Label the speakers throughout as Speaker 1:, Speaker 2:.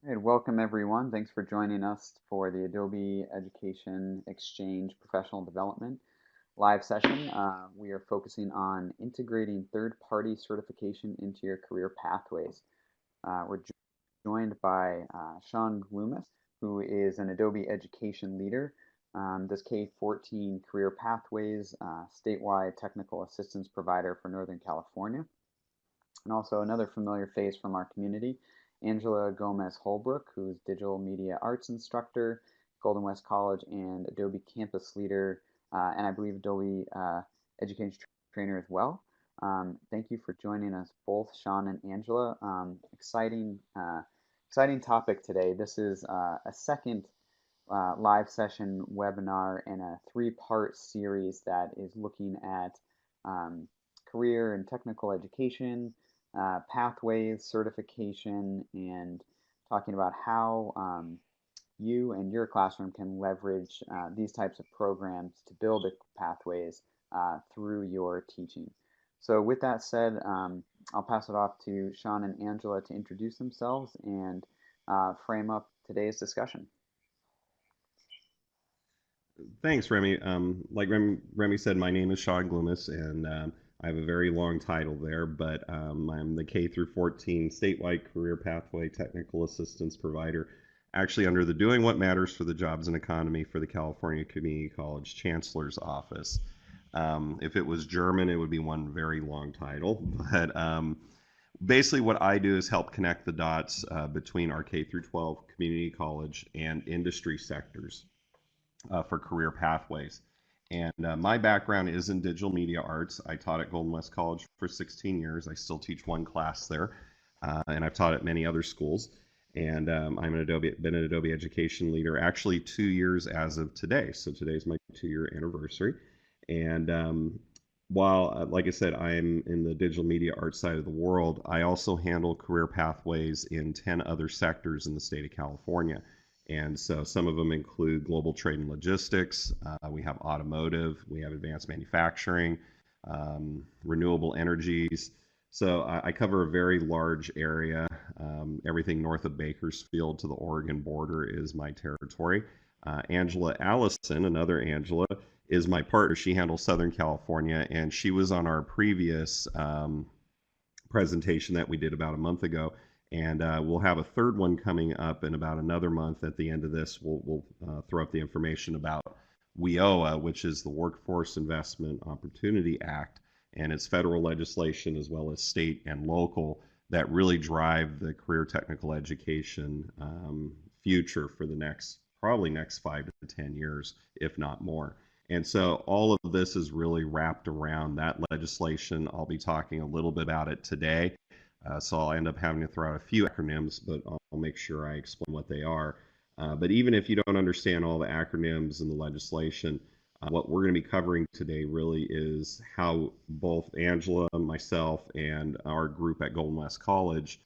Speaker 1: All right, welcome everyone. Thanks for joining us for the Adobe Education Exchange Professional Development live session. We are focusing on integrating third-party certification into your career pathways. We're joined by Sean Glumace, who is an Adobe Education leader, does K-14 career pathways, statewide technical assistance provider for Northern California. And also another familiar face from our community, Angelo Gomez-Holbrook, who's digital media arts instructor, Golden West College, and Adobe campus leader, and I believe Adobe education trainer as well. Thank you for joining us both, Sean and Angela. Exciting topic today. This is a second live session webinar in a three-part series that is looking at career and technical education, pathways, certification, and talking about how you and your classroom can leverage these types of programs to build pathways through your teaching. So with that said, I'll pass it off to Sean and Angela to introduce themselves and frame up today's discussion.
Speaker 2: Thanks, Remy. Like Remy said, my name is Sean Glumace, and I have a very long title there, but I'm the K through 14 statewide career pathway technical assistance provider, actually under the Doing What Matters for the Jobs and Economy for the California Community College Chancellor's Office. If it was German, it would be one very long title, but basically what I do is help connect the dots between our K through 12 community college and industry sectors for career pathways. And my background is in digital media arts. I taught at Golden West College for 16 years. I still teach one class there, and I've taught at many other schools. And been an Adobe education leader actually 2 years as of today. So today's my 2 year anniversary. And while, like I said, I'm in the digital media arts side of the world, I also handle career pathways in 10 other sectors in the state of California. And so some of them include global trade and logistics. We have automotive, we have advanced manufacturing, renewable energies. So I cover a very large area. Everything north of Bakersfield to the Oregon border is my territory. Angela Allison, another Angela, is my partner. She handles Southern California, and she was on our previous presentation that we did about a month ago. And we'll have a third one coming up in about another month. At the end of this, we'll throw up the information about WIOA, which is the Workforce Investment Opportunity Act, and it's federal legislation as well as state and local that really drive the career technical education future for the probably next 5 to 10 years, if not more. And so all of this is really wrapped around that legislation. I'll be talking a little bit about it today. So I'll end up having to throw out a few acronyms, but I'll make sure I explain what they are. But even if you don't understand all the acronyms and the legislation, what we're going to be covering today really is how both Angela, myself, and our group at Golden West College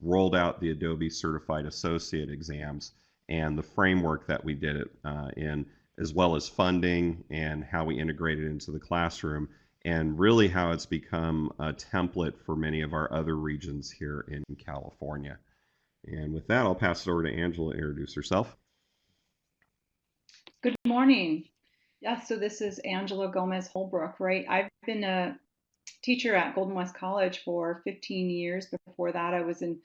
Speaker 2: rolled out the Adobe Certified Associate exams and the framework that we did it in, as well as funding and how we integrated it into the classroom, and really how it's become a template for many of our other regions here in California. And with that, I'll pass it over to Angela to introduce herself.
Speaker 3: Good morning. Yeah, so this is Angelo Gomez-Holbrook, right? I've been a teacher at Golden West College for 15 years. Before that, I was in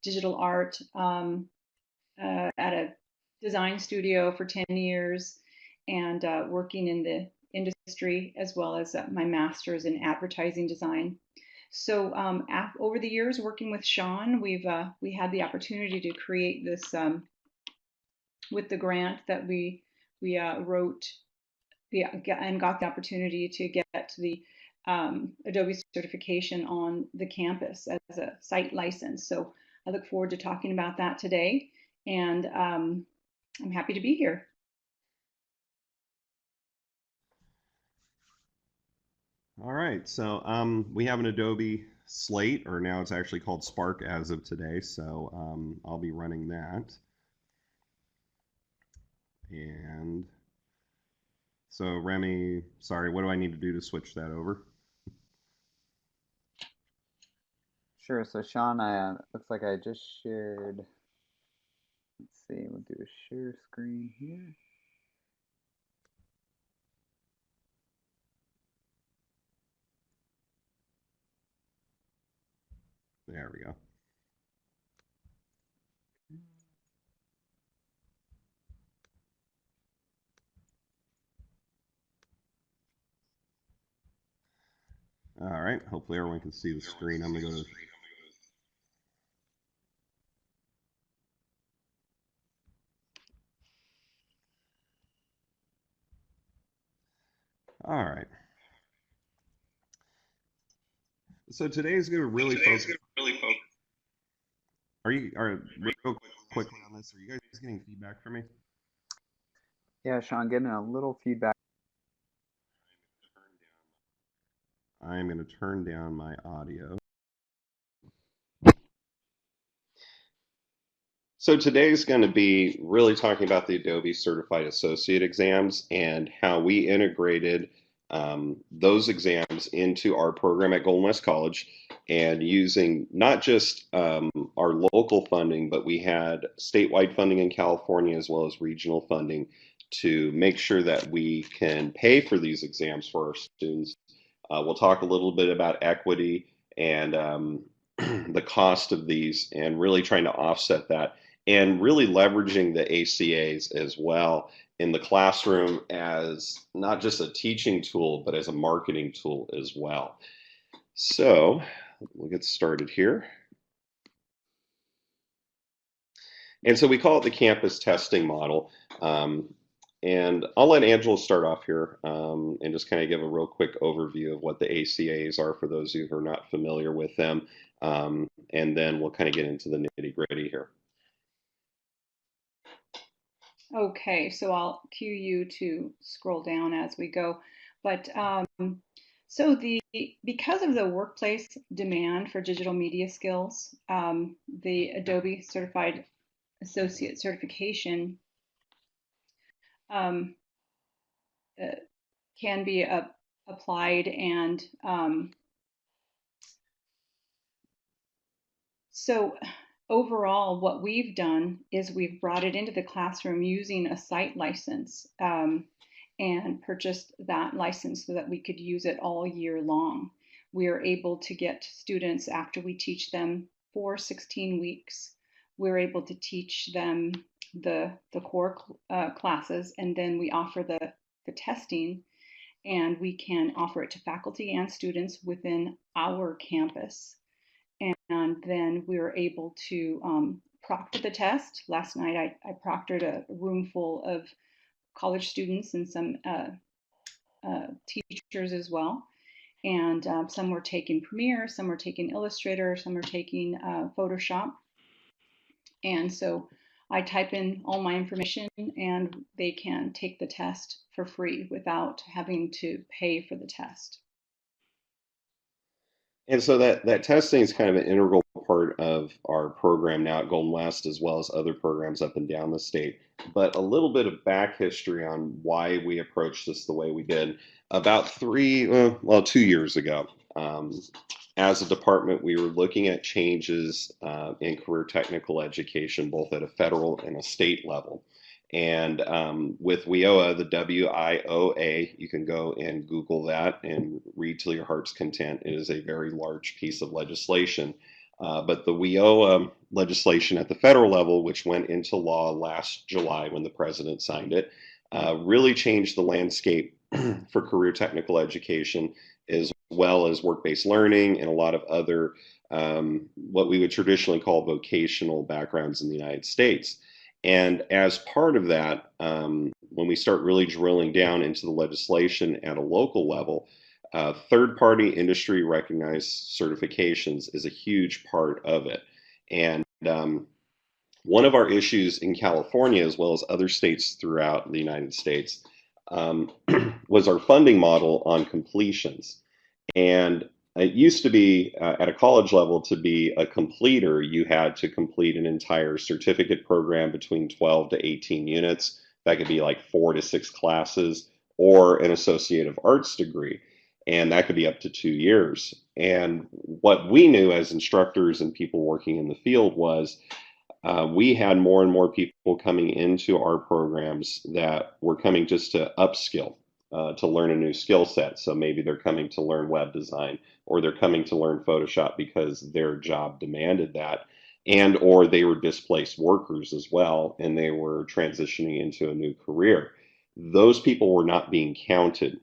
Speaker 3: digital art at a design studio for 10 years and working in the industry as well as my master's in advertising design. So over the years working with Sean, we had the opportunity to create this with the grant that we wrote and got the opportunity to get the Adobe certification on the campus as a site license. So I look forward to talking about that today, and I'm happy to be here.
Speaker 2: All right, so we have an Adobe Slate, or now it's actually called Spark as of today. So I'll be running that. And so Remy, sorry, what do I need to do to switch that over?
Speaker 1: Sure. So Sean, looks like I just shared see, we'll do a share screen here.
Speaker 2: There we go. All right, hopefully everyone can see the screen. I'm going to go to... All right. So today's going to really focus... Are real quickly on this, are you guys getting feedback from me?
Speaker 1: Yeah, Sean, getting a little feedback.
Speaker 2: I'm going to turn down my audio. So today's going to be really talking about the Adobe Certified Associate exams and how we integrated those exams into our program at Golden West College, and using not just our local funding, but we had statewide funding in California as well as regional funding to make sure that we can pay for these exams for our students. We'll talk a little bit about equity and the cost of these, and really trying to offset that, and really leveraging the ACAs as well in the classroom as not just a teaching tool, but as a marketing tool as well. So we'll get started here. And so we call it the campus testing model. And I'll let Angelo start off here and just kind of give a real quick overview of what the ACAs are for those of you who are not familiar with them. And then we'll kind of get into the nitty-gritty here.
Speaker 3: Okay, so I'll cue you to scroll down as we go. But so because of the workplace demand for digital media skills, the Adobe Certified Associate certification can be applied, and so overall, what we've done is we've brought it into the classroom using a site license, and purchased that license so that we could use it all year long. We are able to get students, after we teach them for 16 weeks, we're able to teach them the core classes, and then we offer the testing, and we can offer it to faculty and students within our campus. And then we were able to proctor the test. Last night I proctored a room full of college students and some teachers as well. And some were taking Premiere, some were taking Illustrator, some were taking Photoshop. And so I type in all my information and they can take the test for free without having to pay for the test.
Speaker 2: And so that testing is kind of an integral part of our program now at Golden West, as well as other programs up and down the state. But a little bit of back history on why we approached this the way we did. About 2 years ago, as a department, we were looking at changes in career technical education, both at a federal and a state level. And with WIOA, the WIOA, you can go and Google that and read to your heart's content. It is a very large piece of legislation. But the WIOA legislation at the federal level, which went into law last July when the president signed it, really changed the landscape for career technical education, as well as work-based learning and a lot of other what we would traditionally call vocational backgrounds in the United States. And as part of that, when we start really drilling down into the legislation at a local level, third-party industry recognized certifications is a huge part of it. And one of our issues in California, as well as other states throughout the United States, was our funding model on completions. And it used to be at a college level, to be a completer, you had to complete an entire certificate program between 12 to 18 units. That could be like 4 to 6 classes, or an associate of arts degree. And that could be up to 2 years. And what we knew as instructors and people working in the field was we had more and more people coming into our programs that were coming just to upskill, to learn a new skill set. So maybe they're coming to learn web design, or they're coming to learn Photoshop because their job demanded that, and or they were displaced workers as well, and they were transitioning into a new career. Those people were not being counted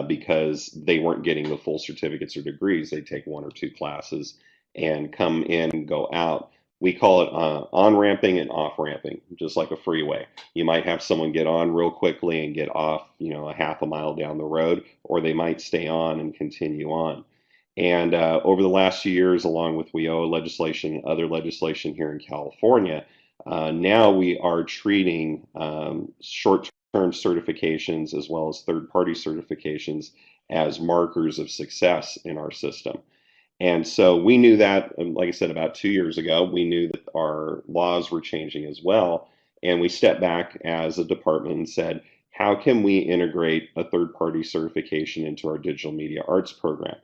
Speaker 2: because they weren't getting the full certificates or degrees. They take one or two classes and come in and go out. We call it on-ramping and off-ramping, just like a freeway. You might have someone get on real quickly and get off, a half a mile down the road, or they might stay on and continue on. And over the last few years, along with WIOA legislation, other legislation here in California, now we are treating short-term certifications as well as third-party certifications as markers of success in our system. And so we knew that, like I said, about 2 years ago, we knew that our laws were changing as well. And we stepped back as a department and said, how can we integrate a third-party certification into our digital media arts program?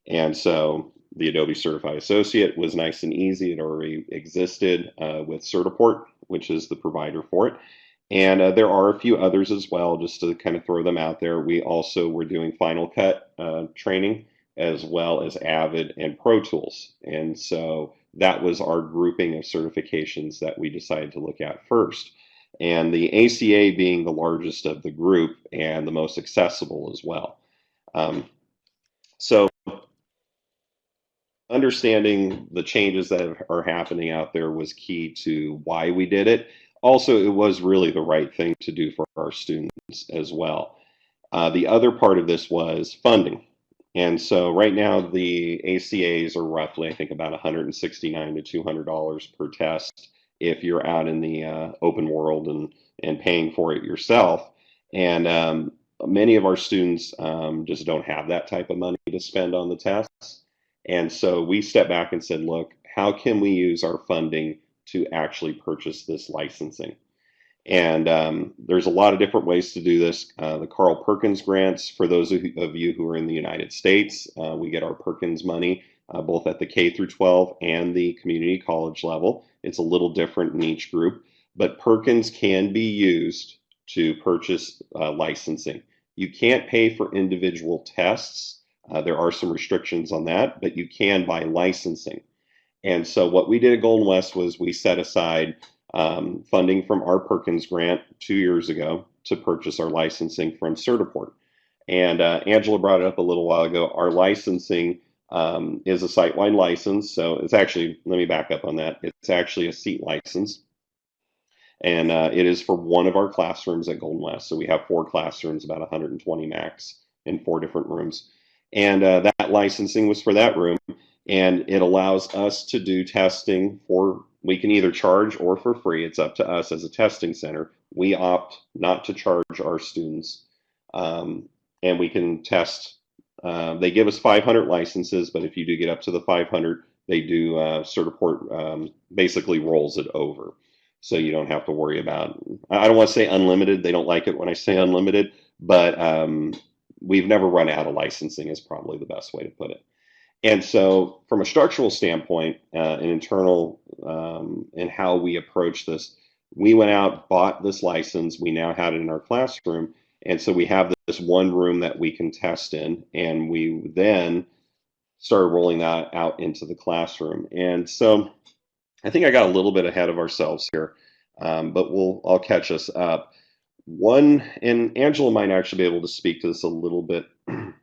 Speaker 2: And so the Adobe Certified Associate was nice and easy. It already existed with Certiport, which is the provider for it. And there are a few others as well, just to kind of throw them out there. We also were doing Final Cut training, as well as Avid and Pro Tools. And so that was our grouping of certifications that we decided to look at first. And the ACA being the largest of the group and the most accessible as well. So understanding the changes that are happening out there was key to why we did it. Also, it was really the right thing to do for our students as well. The other part of this was funding. And so right now the ACAs are roughly, I think, about $169 to $200 per test if you're out in the open world and paying for it yourself. And many of our students just don't have that type of money to spend on the tests. And so we stepped back and said, look, how can we use our funding to actually purchase this licensing? And there's a lot of different ways to do this. The Carl Perkins grants, for those of you who are in the United States, we get our Perkins money both at the K through 12 and the community college level. It's a little different in each group, but Perkins can be used to purchase licensing. You can't pay for individual tests. There are some restrictions on that, but you can buy licensing. And so what we did at Golden West was we set aside funding from our Perkins grant 2 years ago to purchase our licensing from Certiport. And Angela brought it up a little while ago. Our licensing is a site-wide license. So it's actually, let me back up on that. It's actually a seat license. And it is for one of our classrooms at Golden West. So we have 4 classrooms, about 120 max in 4 different rooms. And that licensing was for that room. And it allows us to do testing for, we can either charge or for free. It's up to us as a testing center. We opt not to charge our students. And we can test. They give us 500 licenses, but if you do get up to the 500, they do Certiport basically rolls it over. So you don't have to worry about, I don't want to say unlimited. They don't like it when I say unlimited, but we've never run out of licensing is probably the best way to put it. And so from a structural standpoint, an internal and how we approach this, we went out, bought this license. We now had it in our classroom. And so we have this one room that we can test in. And we then started rolling that out into the classroom. And so I think I got a little bit ahead of ourselves here, but I'll catch us up. One, and Angela might actually be able to speak to this a little bit,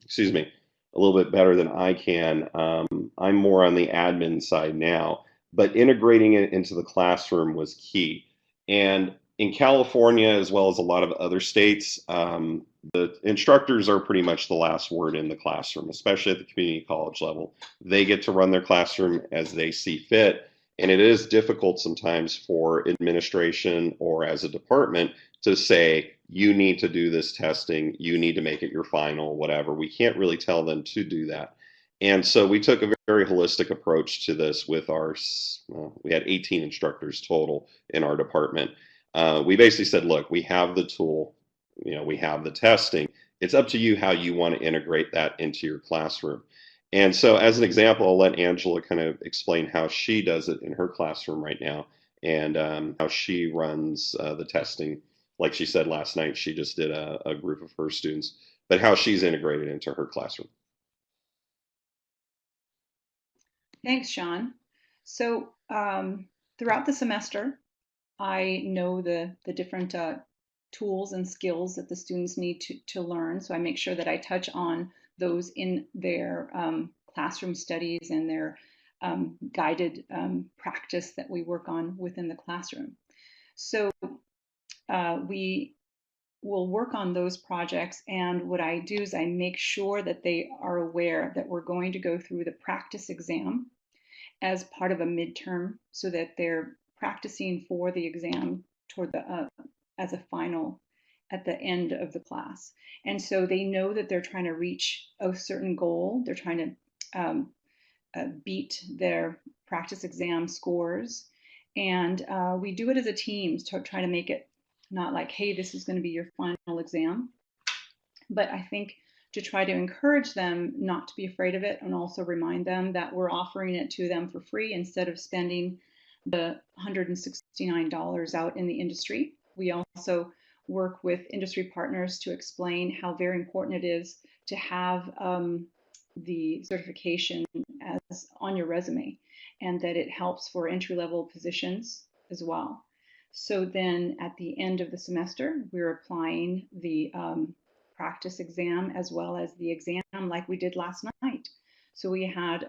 Speaker 2: excuse me, a little bit better than I can. I'm more on the admin side now, but integrating it into the classroom was key. And in California, as well as a lot of other states, the instructors are pretty much the last word in the classroom, especially at the community college level. They get to run their classroom as they see fit. And it is difficult sometimes for administration or as a department to say, you need to do this testing, you need to make it your final, whatever. We can't really tell them to do that. And so we took a very holistic approach to this with our, we had 18 instructors total in our department. We basically said, look, we have the tool, we have the testing. It's up to you how you want to integrate that into your classroom. And so as an example, I'll let Angela kind of explain how she does it in her classroom right now. and how she runs the testing. Like she said last night, she just did a group of her students, but how she's integrated into her classroom.
Speaker 3: Thanks, Sean. So throughout the semester, I know the different tools and skills that the students need to learn. So I make sure that I touch on those in their classroom studies and their guided practice that we work on within the classroom. So we will work on those projects. And what I do is I make sure that they are aware that we're going to go through the practice exam as part of a midterm so that they're practicing for the exam toward the as a final at the end of the class. And so they know that they're trying to reach a certain goal. They're trying to beat their practice exam scores. And we do it as a team to try to make it not like, hey, this is going to be your final exam. But I think to try to encourage them not to be afraid of it and also remind them that we're offering it to them for free instead of spending the $169 out in the industry. We also work with industry partners to explain how very important it is to have the certification as on your resume and that it helps for entry-level positions as well. So then at the end of the semester, we're applying the practice exam as well as the exam like we did last night. So we had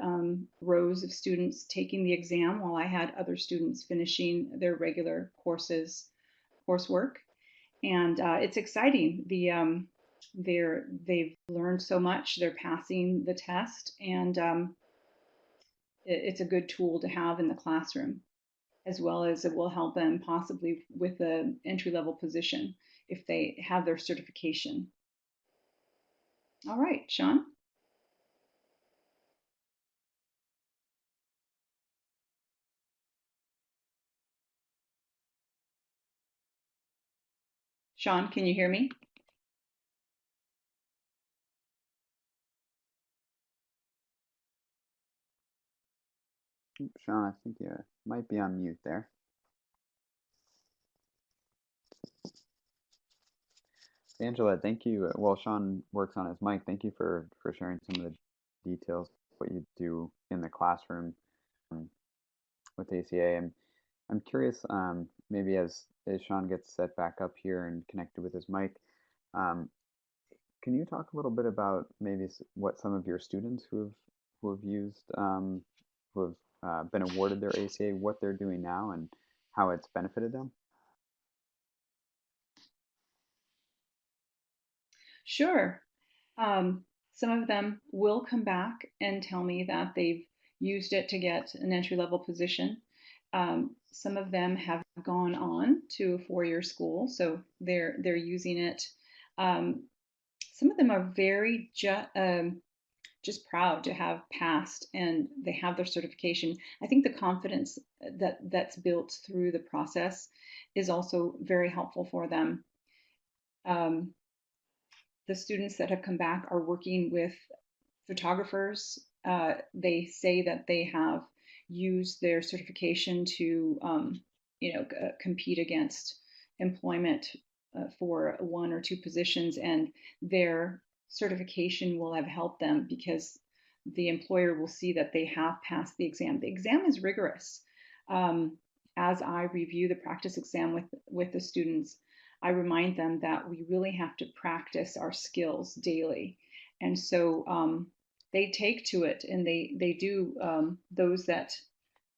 Speaker 3: rows of students taking the exam while I had other students finishing their regular coursework. And it's exciting. They've learned so much. They're passing the test, and it's a good tool to have in the classroom, as well as it will help them possibly with an entry-level position if they have their certification. All right, Sean. Sean, can you hear me?
Speaker 1: Sean, I think you might be on mute there. Angela, thank you. Well, Sean works on his mic. Thank you for sharing some of the details, what you do in the classroom with ACA. And I'm curious, maybe as Sean gets set back up here and connected with his mic, um, can you talk a little bit about maybe what some of your students who have used who have been awarded their ACA, what they're doing now, and how it's benefited them?
Speaker 3: Sure. Some of them will come back and tell me that they've used it to get an entry-level position. Some of them have gone on to a four-year school, so they're using it. Some of them are very just proud to have passed and they have their certification. I think the confidence that's built through the process is also very helpful for them. Um, the students that have come back are working with photographers. They say that they have used their certification to, compete against employment for one or two positions, and their certification will have helped them because the employer will see that they have passed the exam. The exam is rigorous. As I review the practice exam with the students, I remind them that we really have to practice our skills daily. And so they take to it and they do, those that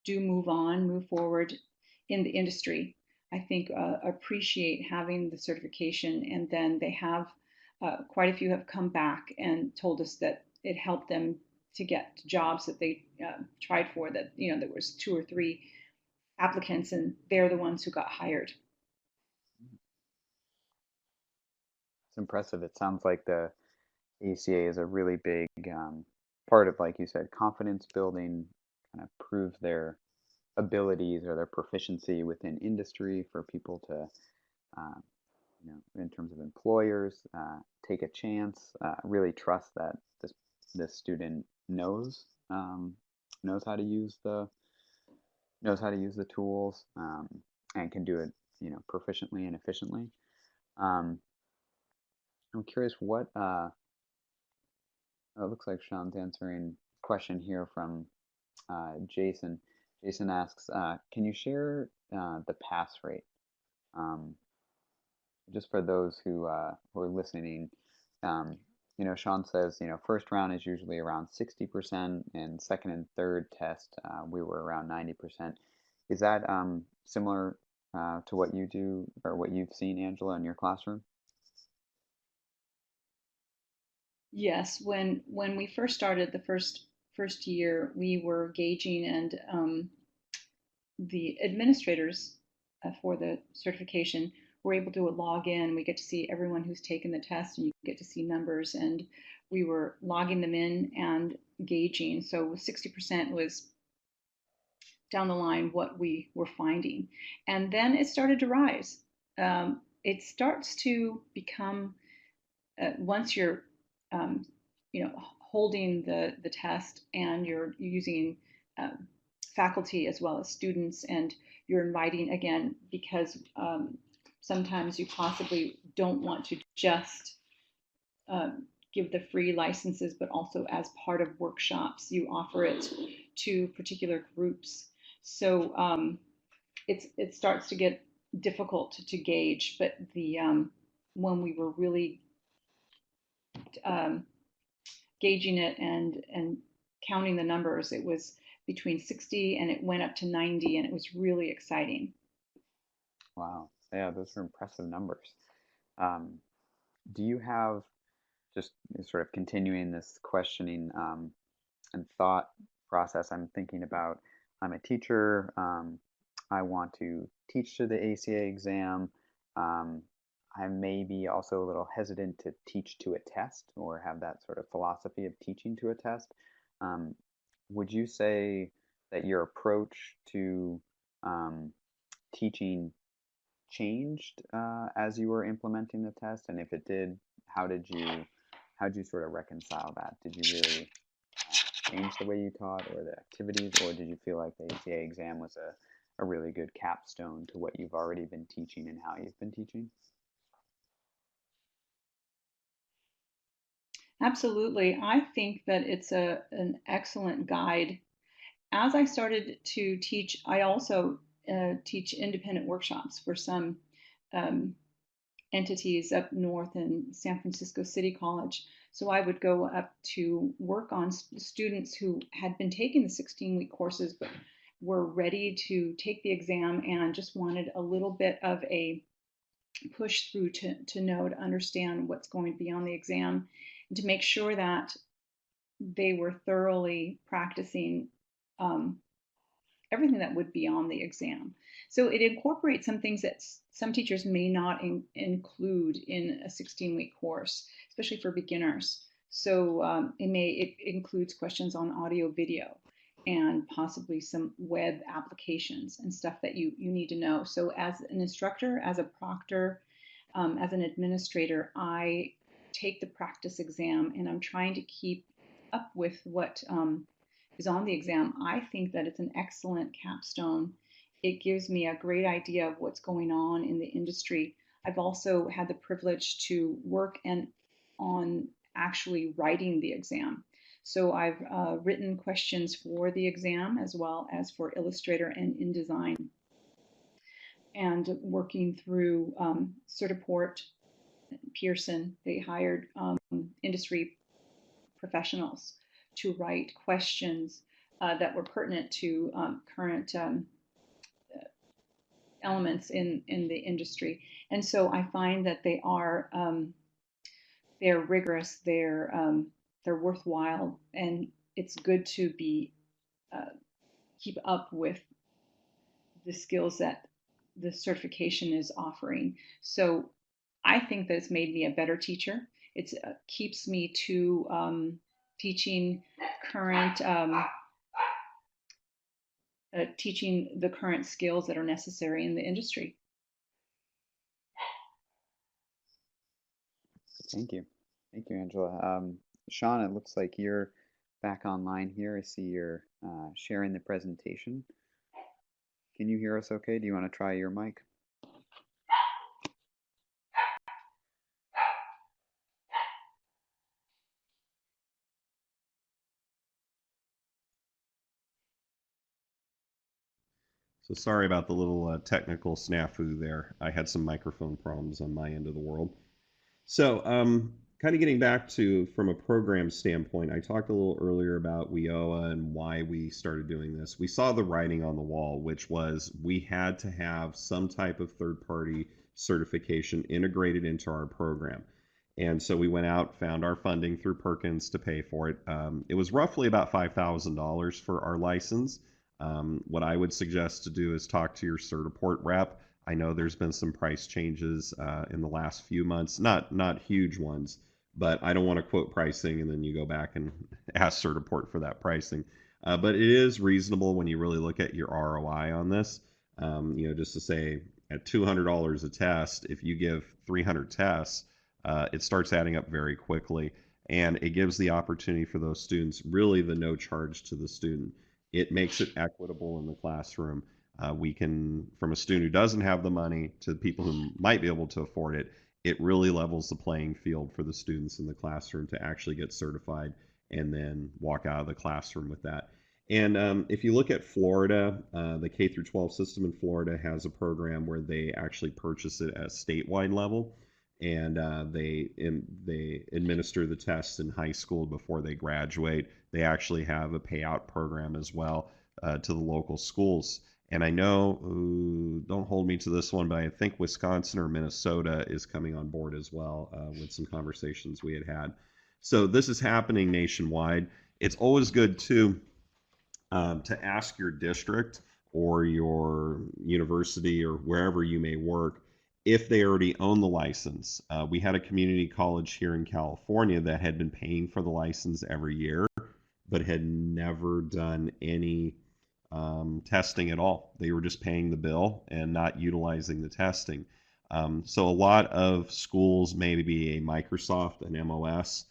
Speaker 3: do move forward in the industry, I think appreciate having the certification. And then they have, quite a few have come back and told us that it helped them to get jobs that they tried for, that, there was two or three applicants and they're the ones who got hired.
Speaker 1: It's impressive. It sounds like the ACA is a really big part of, like you said, confidence building, kind of prove their abilities or their proficiency within industry for people to, uh, in terms of employers, take a chance, really trust that this student knows how to use knows how to use the tools, and can do it, proficiently and efficiently. Um, I'm curious what oh, it looks like Sean's answering a question here from Jason. Jason asks, can you share the pass rate? Um, just for those who are listening, um, Sean says, first round is usually around 60%, and second and third test, we were around 90%. Is that similar to what you do or what you've seen, Angela, in your classroom?
Speaker 3: Yes, when we first started the first year, we were gauging, and the administrators for the certification were able to log in. We get to see everyone who's taken the test, and you get to see numbers. And we were logging them in and gauging. So 60% was down the line what we were finding. And then it started to rise. It starts to become, once you're, um, holding the test, and you're using um, faculty as well as students, and you're inviting again, because sometimes you possibly don't want to just give the free licenses, but also as part of workshops, you offer it to particular groups. So it starts to get difficult to gauge. But the when we were really um, gauging it and counting the numbers, it was between 60 and it went up to 90, and it was really exciting.
Speaker 1: Wow. Yeah, those are impressive numbers. Um, do you have just sort of continuing this questioning and thought process? I'm thinking about I'm a teacher. I want to teach to the ACA exam. Um, I may be also a little hesitant to teach to a test or have that sort of philosophy of teaching to a test. Um, would you say that your approach to um, teaching changed as you were implementing the test? And if it did, how did you sort of reconcile that? Did you really change the way you taught or the activities, or did you feel like the ACA exam was a really good capstone to what you've already been teaching and how you've been teaching?
Speaker 3: Absolutely. I think that it's an excellent guide. As I started to teach, I also teach independent workshops for some um, entities up north in San Francisco City College. So I would go up to work on students who had been taking the 16-week courses, but were ready to take the exam and just wanted a little bit of a push through to know, to understand what's going to be on the exam, and to make sure that they were thoroughly practicing um, everything that would be on the exam. So it incorporates some things that some teachers may not include in a 16-week course, especially for beginners. So it includes questions on audio, video, and possibly some web applications and stuff that you need to know. So as an instructor, as a proctor, as an administrator, I take the practice exam, and I'm trying to keep up with what is on the exam. I think that it's an excellent capstone. It gives me a great idea of what's going on in the industry. I've also had the privilege to work and on actually writing the exam. So I've written questions for the exam as well as for Illustrator and InDesign, and working through Certiport, Pearson. They hired industry professionals to write questions that were pertinent to current elements in the industry. And so I find that they're rigorous, they're worthwhile, and it's good to be uh, keep up with the skills that the certification is offering. So I think that it's made me a better teacher. It keeps me to teaching current teaching the current skills that are necessary in the industry.
Speaker 1: Thank you. Thank you, Angela. Sean, it looks like you're back online here. I see you're sharing the presentation. Can you hear us okay? Do you want to try your mic?
Speaker 2: So sorry about the little technical snafu there. I had some microphone problems on my end of the world. So, kind of getting back to from a program standpoint, I talked a little earlier about WIOA and why we started doing this. We saw the writing on the wall, which was we had to have some type of third-party certification integrated into our program. And so we went out, found our funding through Perkins to pay for it. It was roughly about $5,000 for our license. What I would suggest to do is talk to your Certiport rep. I know there's been some price changes in the last few months, not huge ones, but I don't want to quote pricing and then you go back and ask Certiport for that pricing. But it is reasonable when you really look at your ROI on this. Just to say at $200 a test, if you give 300 tests, it starts adding up very quickly, and it gives the opportunity for those students really the no charge to the student. It makes it equitable in the classroom. We can, from a student who doesn't have the money to people who might be able to afford it, it really levels the playing field for the students in the classroom to actually get certified and then walk out of the classroom with that. And if you look at Florida, the K through 12 system in Florida has a program where they actually purchase it at statewide level, and they administer the tests in high school before they graduate. They actually have a payout program as well to the local schools. And I know, don't hold me to this one, but I think Wisconsin or Minnesota is coming on board as well with some conversations we had. So this is happening nationwide. It's always good to ask your district or your university or wherever you may work if they already own the license. We had a community college here in California that had been paying for the license every year, but had never done any testing at all. They were just paying the bill and not utilizing the testing. So a lot of schools may be a Microsoft, an MOS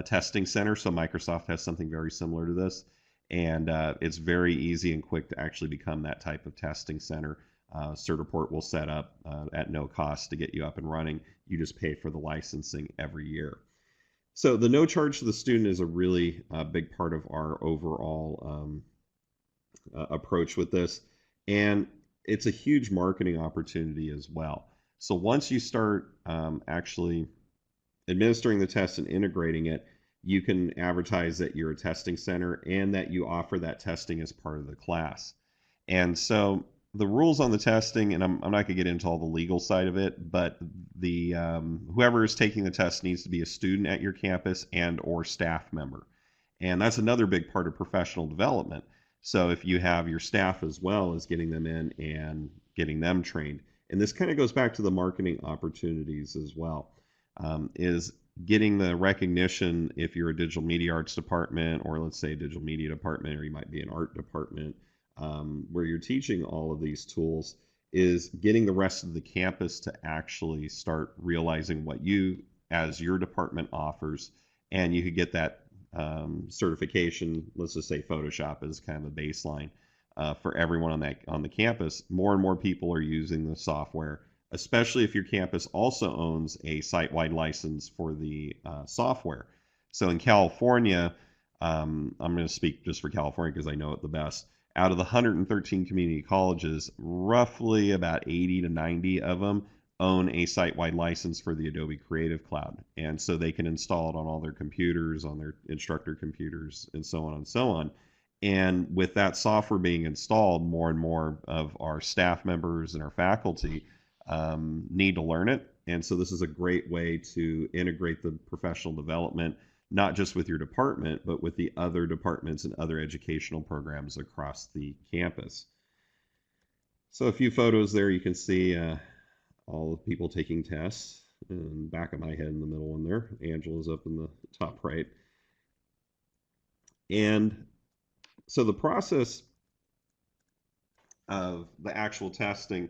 Speaker 2: testing center. So Microsoft has something very similar to this. And it's very easy and quick to actually become that type of testing center. Certiport will set up at no cost to get you up and running. You just pay for the licensing every year. So the no charge to the student is a really big part of our overall approach with this. And it's a huge marketing opportunity as well. So once you start actually administering the test and integrating it, you can advertise that you're a testing center and that you offer that testing as part of the class. And so the rules on the testing, and I'm not going to get into all the legal side of it, but the whoever is taking the test needs to be a student at your campus and or staff member. And that's another big part of professional development. So if you have your staff as well as getting them in and getting them trained, and this kind of goes back to the marketing opportunities as well, is getting the recognition if you're a digital media arts department, or let's say a digital media department, or you might be an art department, where you're teaching all of these tools, is getting the rest of the campus to actually start realizing what you as your department offers, and you could get that certification. Let's just say Photoshop is kind of a baseline for everyone on the campus. More and more people are using the software, especially if your campus also owns a site-wide license for the software. So in California, I'm going to speak just for California because I know it the best. Out of the 113 community colleges, roughly about 80 to 90 of them own a site-wide license for the Adobe Creative Cloud. And so they can install it on all their computers, on their instructor computers, and so on and so on. And with that software being installed, more and more of our staff members and our faculty need to learn it. And so this is a great way to integrate the professional development, not just with your department, but with the other departments and other educational programs across the campus. So a few photos there, you can see all the people taking tests. And back of my head in the middle one there, Angelo's up in the top right. And so the process of the actual testing,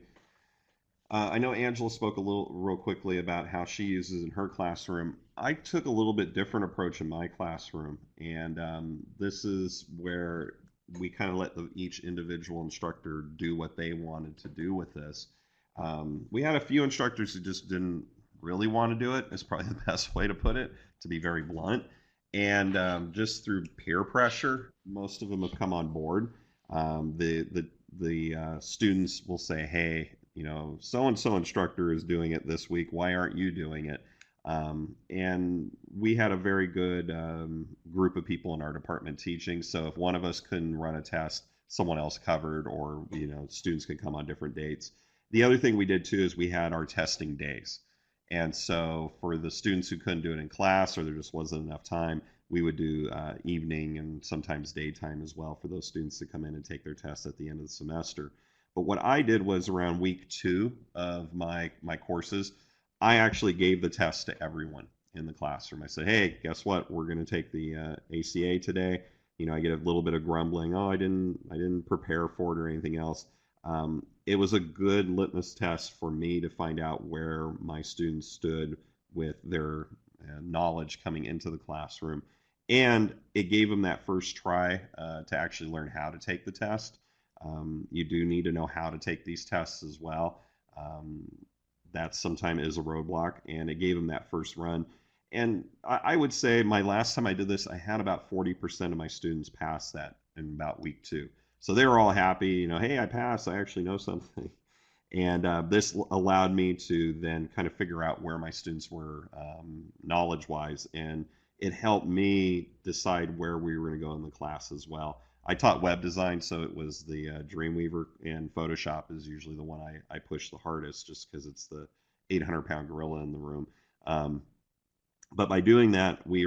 Speaker 2: I know Angela spoke a little real quickly about how she uses in her classroom. I took a little bit different approach in my classroom, and this is where we kind of let each individual instructor do what they wanted to do with this. We had a few instructors who just didn't really want to do it. Is probably the best way to put it, to be very blunt. And just through peer pressure, most of them have come on board. The students will say, "Hey, so and so instructor is doing it this week. Why aren't you doing it?" And we had a very good group of people in our department teaching. So if one of us couldn't run a test, someone else covered, or students could come on different dates. The other thing we did too is we had our testing days. And so for the students who couldn't do it in class or there just wasn't enough time, we would do evening and sometimes daytime as well for those students to come in and take their tests at the end of the semester. But what I did was around week 2 of my courses, I actually gave the test to everyone in the classroom. I said, "Hey, guess what? We're going to take the ACA today." I get a little bit of grumbling. "Oh, I didn't prepare for it or anything else." It was a good litmus test for me to find out where my students stood with their knowledge coming into the classroom. And it gave them that first try to actually learn how to take the test. You do need to know how to take these tests as well. That sometimes is a roadblock, and it gave them that first run. And I would say my last time I did this, I had about 40% of my students pass that in about week 2. So they were all happy, "Hey, I passed. I actually know something." And this allowed me to then kind of figure out where my students were knowledge-wise, and it helped me decide where we were going to go in the class as well. I taught web design, so it was the Dreamweaver, and Photoshop is usually the one I push the hardest, just because it's the 800-pound gorilla in the room. But by doing that, we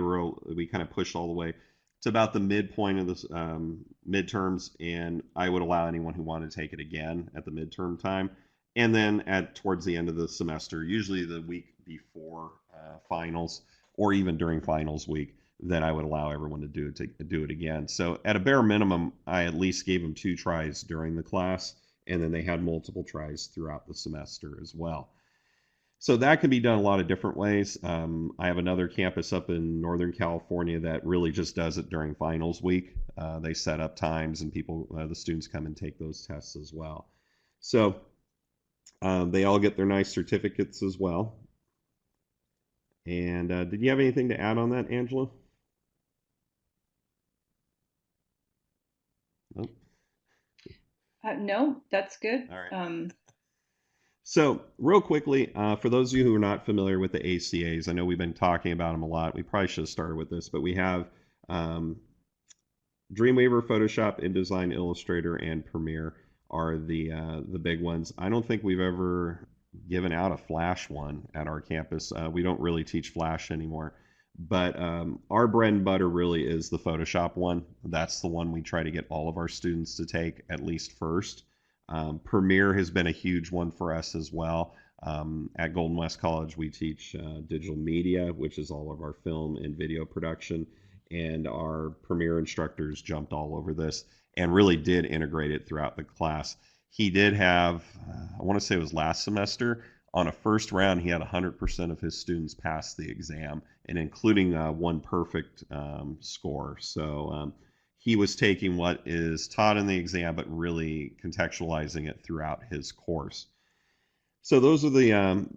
Speaker 2: kind of pushed all the way to about the midpoint of the midterms, and I would allow anyone who wanted to take it again at the midterm time. And then towards the end of the semester, usually the week before finals, or even during finals week, then I would allow everyone to do it again. So at a bare minimum, I at least gave them 2 tries during the class, and then they had multiple tries throughout the semester as well. So that can be done a lot of different ways. I have another campus up in Northern California that really just does it during finals week. They set up times, and the students come and take those tests as well. So they all get their nice certificates as well. And did you have anything to add on that, Angelo? Nope.
Speaker 3: No, that's good.
Speaker 2: All right. So real quickly, for those of you who are not familiar with the ACAs, I know we've been talking about them a lot. We probably should have started with this, but we have Dreamweaver, Photoshop, InDesign, Illustrator, and Premiere are the big ones. I don't think we've ever given out a Flash one at our campus. We don't really teach Flash anymore. But our bread and butter really is the Photoshop one. That's the one we try to get all of our students to take at least first. Premiere has been a huge one for us as well. At Golden West College, we teach digital media, which is all of our film and video production. And our Premiere instructors jumped all over this and really did integrate it throughout the class. He did have, I want to say it was last semester, on a first round, he had 100% of his students pass the exam, and including one perfect score. So he was taking what is taught in the exam, but really contextualizing it throughout his course. So those are the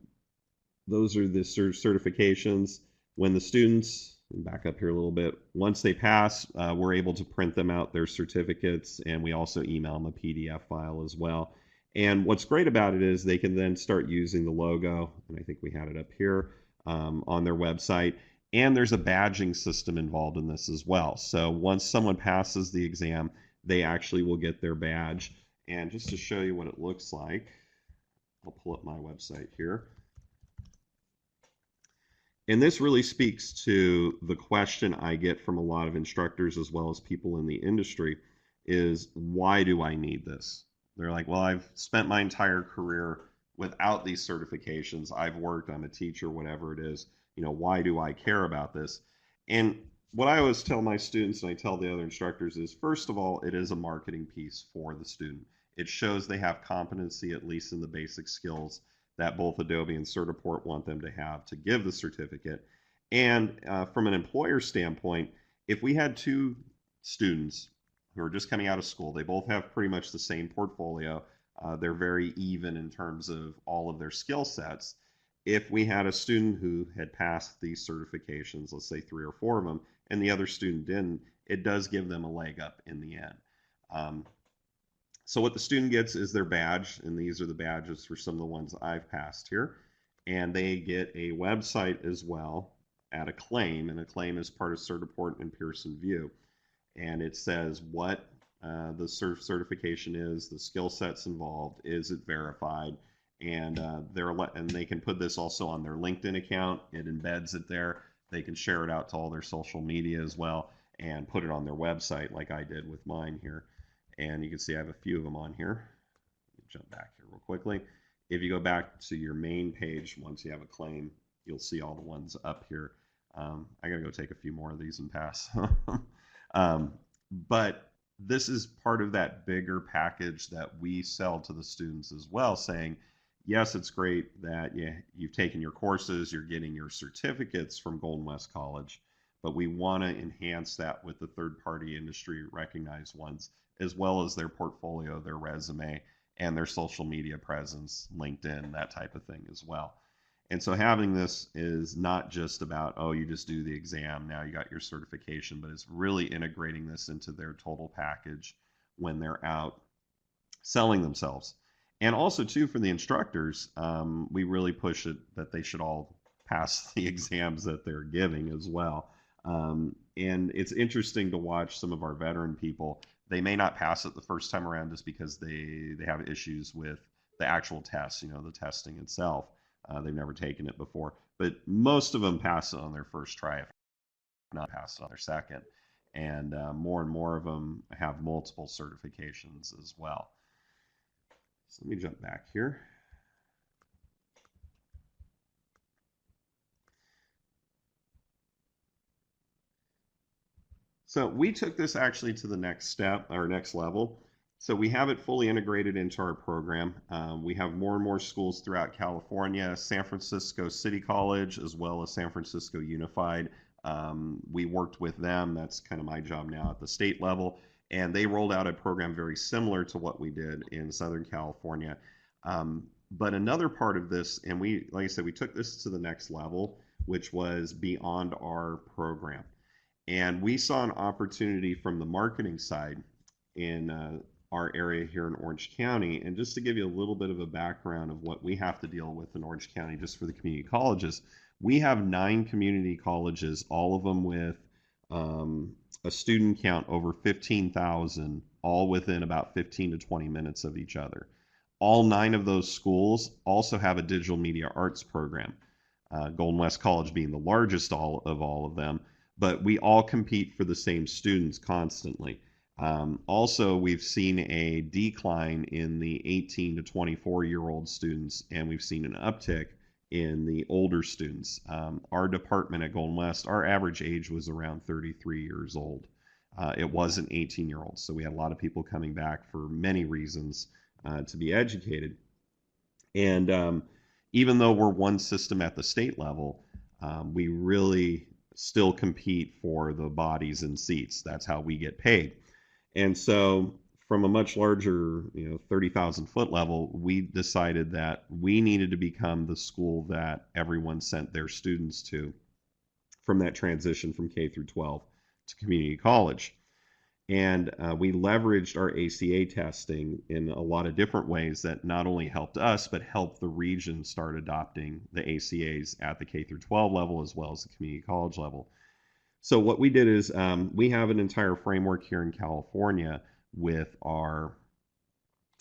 Speaker 2: certifications. When the students, back up here a little bit, once they pass, we're able to print them out, their certificates, and we also email them a PDF file as well. And what's great about it is they can then start using the logo, and I think we had it up here, on their website. And there's a badging system involved in this as well. So once someone passes the exam, they actually will get their badge. And just to show you what it looks like, I'll pull up my website here. And this really speaks to the question I get from a lot of instructors as well as people in the industry is, why do I need this? They're like, well, I've spent my entire career without these certifications. I've worked, I'm a teacher, whatever it is. Why do I care about this? And what I always tell my students, and I tell the other instructors, is first of all, it is a marketing piece for the student. It shows they have competency, at least in the basic skills that both Adobe and Certiport want them to have to give the certificate. And from an employer standpoint, if we had 2 students who are just coming out of school. They both have pretty much the same portfolio. They're very even in terms of all of their skill sets. If we had a student who had passed these certifications, let's say 3 or 4 of them, and the other student didn't, it does give them a leg up in the end. So what the student gets is their badge, and these are the badges for some of the ones I've passed here. And they get a website as well at a claim, and a claim is part of Certiport and Pearson VUE. And it says what the certification is, the skill sets involved, is it verified, and they can put this also on their LinkedIn account. It embeds it there. They can share it out to all their social media as well and put it on their website like I did with mine here. And you can see I have a few of them on here. Jump back here real quickly. If you go back to your main page, once you have a claim, you'll see all the ones up here. I gotta go take a few more of these and pass. But this is part of that bigger package that we sell to the students as well, saying, yes, it's great that you've taken your courses, you're getting your certificates from Golden West College, but we want to enhance that with the third-party industry recognized ones, as well as their portfolio, their resume, and their social media presence, LinkedIn, that type of thing as well. And so having this is not just about, oh, you just do the exam, now you got your certification, but it's really integrating this into their total package when they're out selling themselves. And also, too, for the instructors, we really push it that they should all pass the exams that they're giving as well. And it's interesting to watch some of our veteran people. They may not pass it the first time around just because they have issues with the actual test, the testing itself. They've never taken it before. But most of them pass it on their first try, if not pass it on their second. And more of them have multiple certifications as well. So let me jump back here. So we took this actually to the next step, or next level. So we have it fully integrated into our program. We have more and more schools throughout California, San Francisco City College, as well as San Francisco Unified. We worked with them. That's kind of my job now at the state level. And they rolled out a program very similar to what we did in Southern California. But another part of this, and like I said, we took this to the next level, which was beyond our program. And we saw an opportunity from the marketing side in our area here in Orange County. And just to give you a little bit of a background of what we have to deal with in Orange County just for the community colleges, we have 9 community colleges, all of them with a student count over 15,000, all within about 15 to 20 minutes of each other. All 9 of those schools also have a digital media arts program, Golden West College being the largest of all of them. But we all compete for the same students constantly. Also, we've seen a decline in the 18 to 24-year-old students, and we've seen an uptick in the older students. Our department at Golden West, our average age was around 33 years old. It wasn't 18-year-olds, so we had a lot of people coming back for many reasons to be educated. And even though we're one system at the state level, we really still compete for the bodies and seats. That's how we get paid. And so from a much larger, 30,000 foot level, we decided that we needed to become the school that everyone sent their students to from that transition from K through 12 to community college. And we leveraged our ACA testing in a lot of different ways that not only helped us, but helped the region start adopting the ACAs at the K through 12 level as well as the community college level. So what we did is we have an entire framework here in California with our,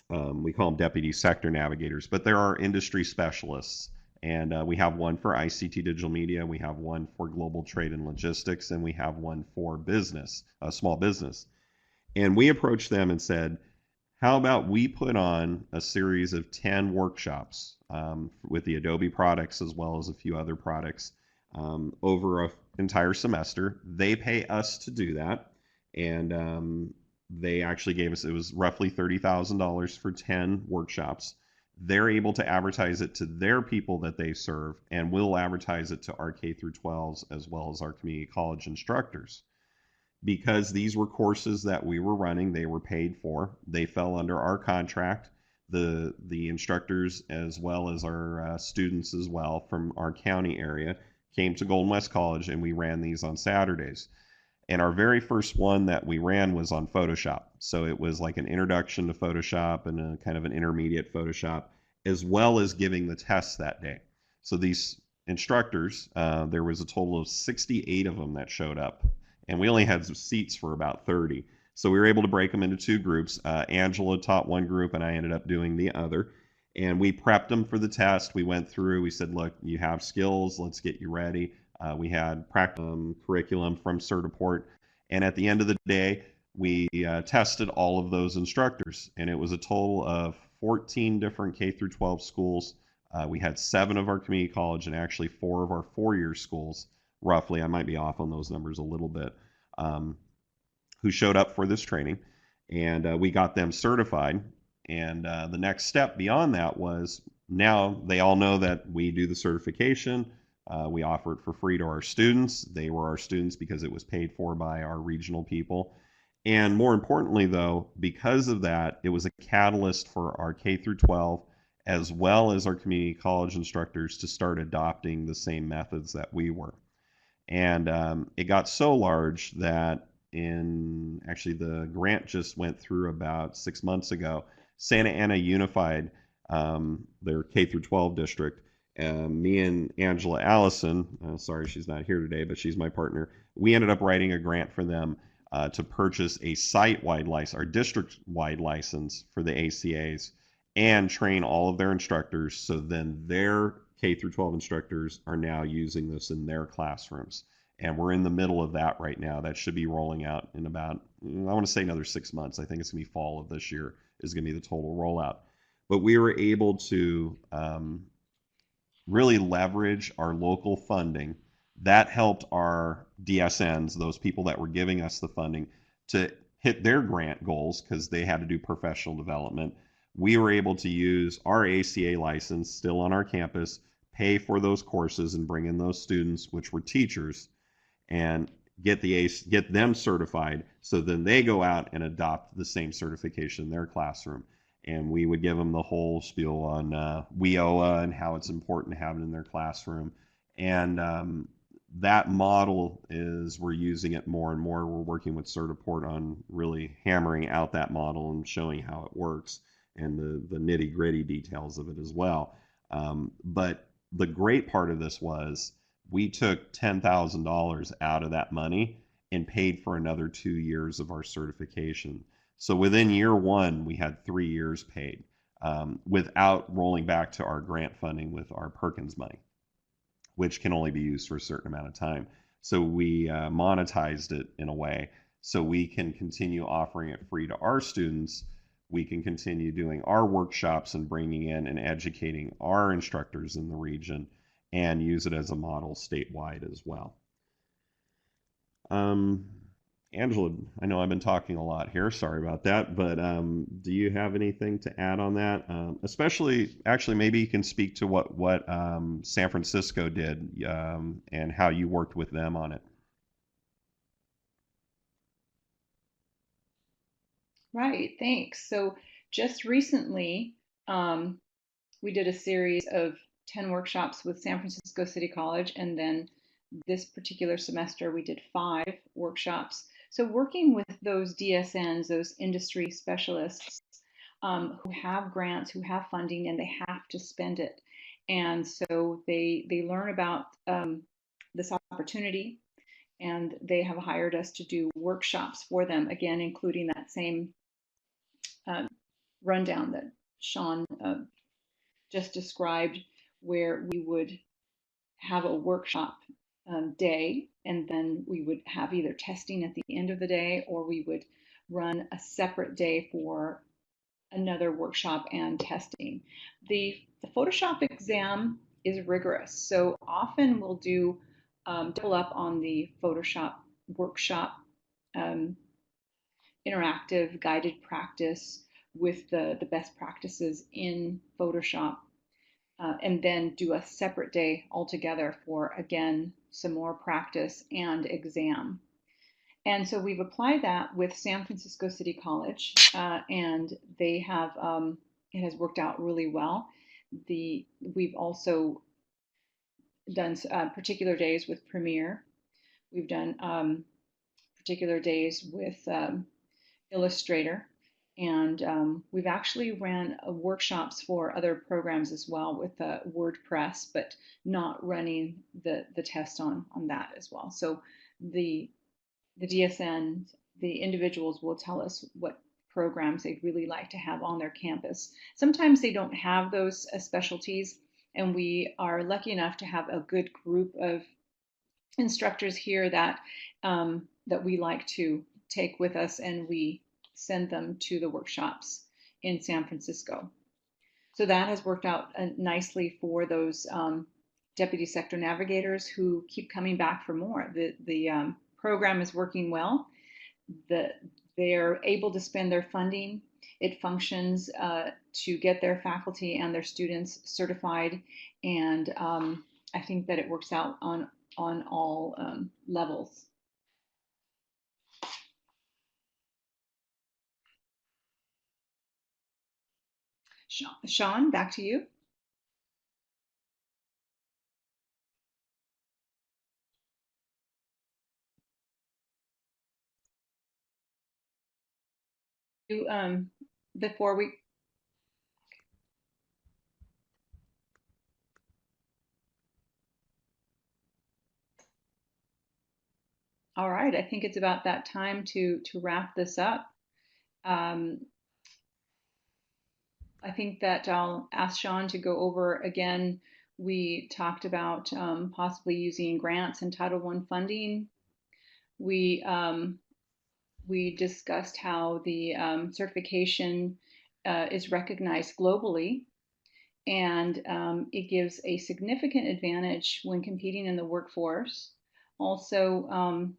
Speaker 2: we call them deputy sector navigators, but there are industry specialists. And we have one for ICT digital media, we have one for global trade and logistics, and we have one for business, small business. And we approached them and said, how about we put on a series of 10 workshops with the Adobe products as well as a few other products over an entire semester. They pay us to do that. And they actually gave us, it was roughly $30,000 for 10 workshops. They're able to advertise it to their people that they serve, and we'll advertise it to our K through 12s as well as our community college instructors. because these were courses that we were running, they were paid for. They fell under our contract. The instructors as well as our students as well from our county area came to Golden West College, and we ran these on Saturdays. And our very first one that we ran was on Photoshop. So it was like an introduction to Photoshop and a kind of an intermediate Photoshop, as well as giving the tests that day. So these instructors, there was a total of 68 of them that showed up, and we only had seats for about 30. So we were able to break them into two groups. Angelo taught one group, and I ended up doing the other. And we prepped them for the test. We went through, we said, look, you have skills, let's get you ready. We had curriculum from Certiport. And at the end of the day, we tested all of those instructors. And it was a total of 14 different K through 12 schools. We had 7 of our community college and actually 4 of our four-year schools, roughly. I might be off on those numbers a little bit, who showed up for this training. And we got them certified. And the next step beyond that was now they all know that we do the certification. We offer it for free to our students. They were our students because it was paid for by our regional people. And more importantly, though, because of that, it was a catalyst for our K through 12 as well as our community college instructors to start adopting the same methods that we were. And it got so large that actually the grant just went through about 6 months ago. Santa Ana Unified, their K through 12 district, me and Angela Allison, sorry she's not here today, but she's my partner, we ended up writing a grant for them to purchase a site-wide license, our district-wide license for the ACAs, and train all of their instructors, so then their K through 12 instructors are now using this in their classrooms. And we're in the middle of that right now. That should be rolling out in about, I want to say another 6 months. I think it's going to be fall of this year is going to be the total rollout. But we were able to really leverage our local funding. That helped our DSNs, those people that were giving us the funding, to hit their grant goals because they had to do professional development. We were able to use our ACA license still on our campus, pay for those courses and bring in those students, which were teachers, and get them certified so then they go out and adopt the same certification in their classroom. And we would give them the whole spiel on WIOA and how it's important to have it in their classroom. And that model we're using it more and more. We're working with Certiport on really hammering out that model and showing how it works and the nitty gritty details of it as well. But the great part of this was we took $10,000 out of that money and paid for another 2 years of our certification. So within year one, we had 3 years paid without rolling back to our grant funding with our Perkins money, which can only be used for a certain amount of time. So we monetized it in a way so we can continue offering it free to our students. We can continue doing our workshops and bringing in and educating our instructors in the region and use it as a model statewide as well. Angela, I know I've been talking a lot here. Sorry about that. But do you have anything to add on that? Actually, maybe you can speak to what San Francisco did and how you worked with them on it.
Speaker 3: Right, thanks. So just recently, we did a series of 10 workshops with San Francisco City College, and then this particular semester we did 5 workshops. So working with those DSNs, those industry specialists who have grants, who have funding, and they have to spend it. And so they learn about this opportunity, and they have hired us to do workshops for them, again, including that same rundown that Sean just described, where we would have a workshop day, and then we would have either testing at the end of the day, or we would run a separate day for another workshop and testing. The Photoshop exam is rigorous, so often we'll do double up on the Photoshop workshop, interactive guided practice with the best practices in Photoshop, and then do a separate day altogether for, again, some more practice and exam. And so we've applied that with San Francisco City College, and they have it has worked out really well. We've also done particular days with Premiere. We've done particular days with Illustrator, and we've actually ran workshops for other programs as well with WordPress, but not running the test on that as well. So the the DSN, the individuals will tell us what programs they'd really like to have on their campus. Sometimes they don't have those specialties, and we are lucky enough to have a good group of instructors here that we like to take with us, and we send them to the workshops in San Francisco. So that has worked out nicely for those deputy sector navigators who keep coming back for more. The program is working well. They're able to spend their funding. It functions to get their faculty and their students certified, and I think that it works out on all levels. Sean, back to you. Before we All right, I think it's about that time to wrap this up. Um, I think that I'll ask Sean to go over again. We talked about possibly using grants and Title I funding. We we discussed how the certification is recognized globally, and it gives a significant advantage when competing in the workforce. Also,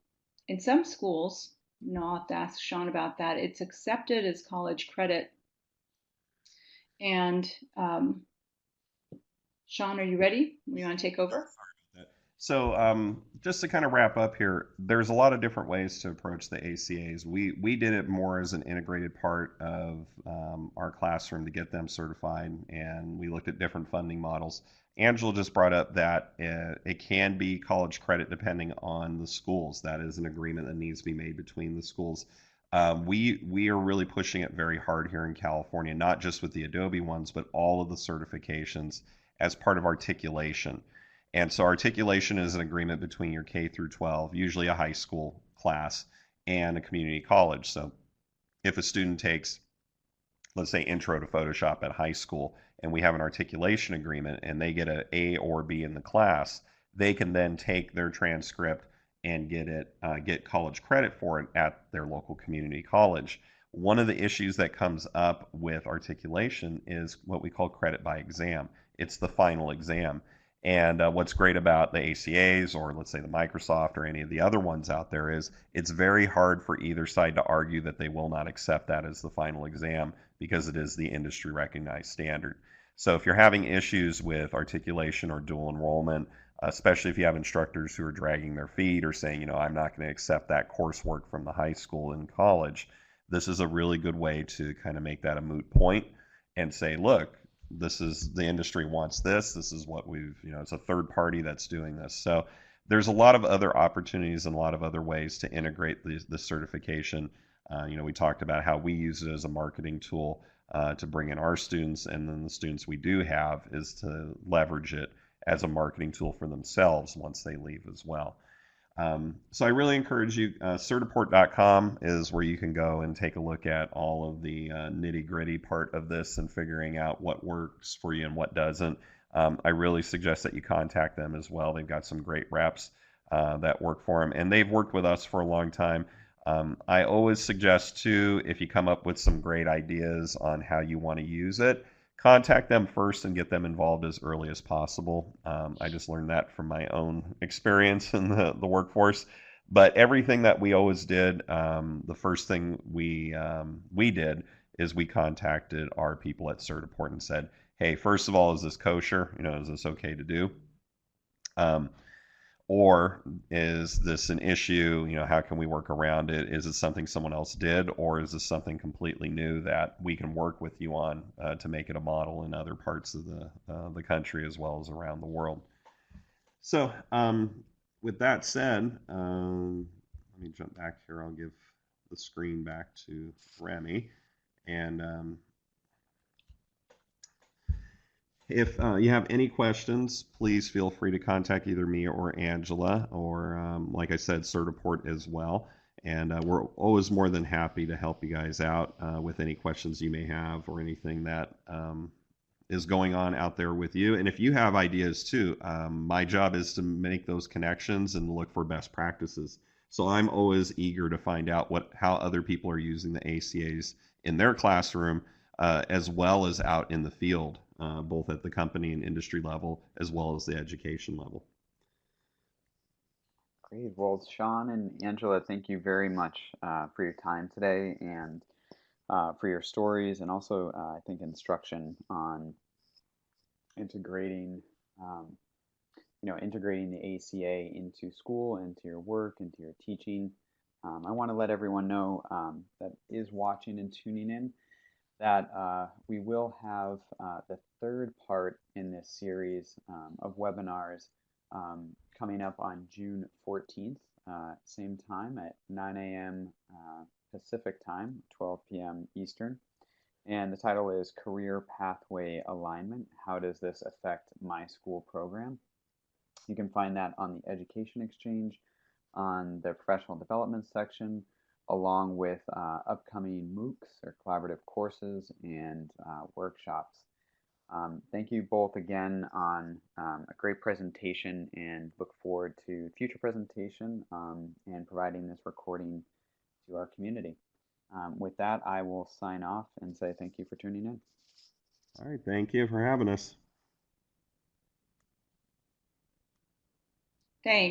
Speaker 3: in some schools, I'll have to ask Sean about that, it's accepted as college credit. And Sean, are you ready? You want to take over?
Speaker 2: So, just to kind of wrap up here, there's a lot of different ways to approach the ACAs. We did it more as an integrated part of our classroom to get them certified, and we looked at different funding models. Angela just brought up that it can be college credit depending on the schools. That is an agreement that needs to be made between the schools. We are really pushing it very hard here in California, not just with the Adobe ones, but all of the certifications as part of articulation. And so articulation is an agreement between your K through 12, usually a high school class, and a community college. So if a student takes, let's say, intro to Photoshop at high school, and we have an articulation agreement, and they get an A or B in the class, they can then take their transcript and get college credit for it at their local community college. One of the issues that comes up with articulation is what we call credit by exam. It's the final exam. And what's great about the ACAs, or let's say the Microsoft or any of the other ones out there, is it's very hard for either side to argue that they will not accept that as the final exam because it is the industry recognized standard. So if you're having issues with articulation or dual enrollment, especially if you have instructors who are dragging their feet or saying, I'm not going to accept that coursework from the high school and college, this is a really good way to kind of make that a moot point and say, look, this is the industry wants this. This is what we've, it's a third party that's doing this. So there's a lot of other opportunities and a lot of other ways to integrate the certification. We talked about how we use it as a marketing tool to bring in our students, and then the students we do have is to leverage it as a marketing tool for themselves once they leave as well. So I really encourage you, Certiport.com is where you can go and take a look at all of the nitty gritty part of this and figuring out what works for you and what doesn't. I really suggest that you contact them as well. They've got some great reps that work for them, and they've worked with us for a long time. I always suggest too, if you come up with some great ideas on how you want to use it, contact them first and get them involved as early as possible. I just learned that from my own experience in the workforce. But everything that we always did, the first thing we did is we contacted our people at Certiport and said, hey, first of all, is this kosher? Is this okay to do? or is this an issue? How can we work around it? Is it something someone else did, or is this something completely new that we can work with you on to make it a model in other parts of the country as well as around the world? So, with that said, let me jump back here. I'll give the screen back to Remy. And if you have any questions, please feel free to contact either me or Angela, or like I said, Certiport as well. And we're always more than happy to help you guys out with any questions you may have or anything that is going on out there with you. And if you have ideas too, my job is to make those connections and look for best practices. So I'm always eager to find out how other people are using the ACAs in their classroom, as well as out in the field, both at the company and industry level, as well as the education level.
Speaker 1: Great. Well, Sean and Angela, thank you very much for your time today and for your stories, and also I think instruction on integrating, integrating the ACA into school, into your work, into your teaching. I want to let everyone know that is watching and tuning in that we will have the third part in this series of webinars coming up on June 14th, same time at 9 a.m. Pacific time, 12 p.m. Eastern. And the title is Career Pathway Alignment. How does this affect my school program? You can find that on the Education Exchange, on the Professional Development section, along with upcoming MOOCs or collaborative courses and workshops. Thank you both again on a great presentation, and look forward to future presentation and providing this recording to our community. With that, I will sign off and say thank you for tuning in.
Speaker 2: All right, thank you for having us.
Speaker 3: Thanks.